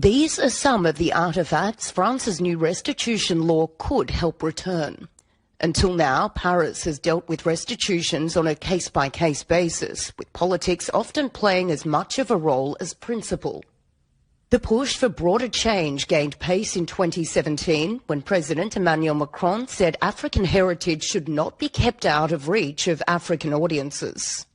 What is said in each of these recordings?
These are some of the artefacts France's new restitution law could help return. Until now, Paris has dealt with restitutions on a case-by-case basis, with politics often playing as much of a role as principle. The push for broader change gained pace in 2017 when President Emmanuel Macron said African heritage should not be kept out of reach of African audiences.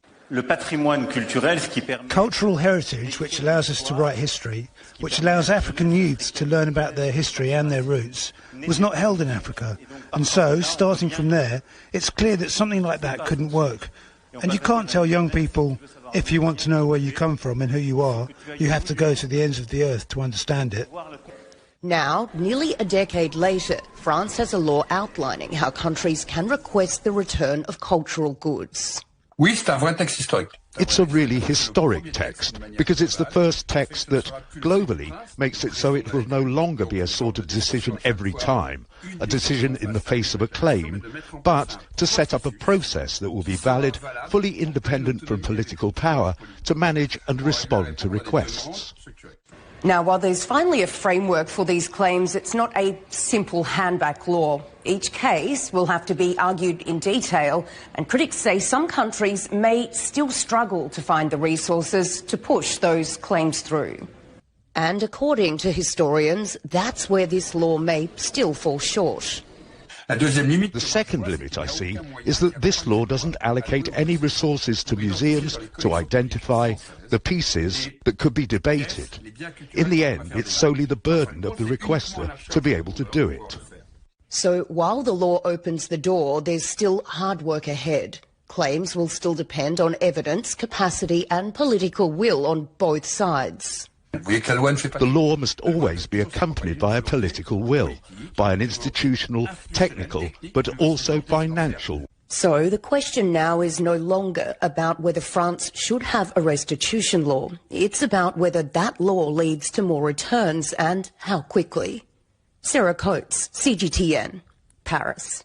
Cultural heritage, which allows us to write history, which allows African youths to learn about their history and their roots, was not held in Africa. And so, starting from there, it's clear that something like that couldn't work. And you can't tell young people, if you want to know where you come from and who you are, you have to go to the ends of the earth to understand it. Now, nearly a decade later, France has a law outlining how countries can request the return of cultural goods. It's a really historic text, because it's the first text that, globally, makes it so it will no longer be a sort of decision every time, a decision in the face of a claim, but to set up a process that will be valid, fully independent from political power, to manage and respond to requests. Now, while there's finally a framework for these claims, it's not a simple handback law. Each case will have to be argued in detail, and critics say some countries may still struggle to find the resources to push those claims through. And according to historians, that's where this law may still fall short. The second limit I see is that this law doesn't allocate any resources to museums to identify the pieces that could be debated. In the end, it's solely the burden of the requester to be able to do it. So while the law opens the door, there's still hard work ahead. Claims will still depend on evidence, capacity and political will on both sides. The law must always be accompanied by a political will, by an institutional, technical, but also financial. So the question now is no longer about whether France should have a restitution law. It's about whether that law leads to more returns and how quickly. Sarah Coates, CGTN, Paris.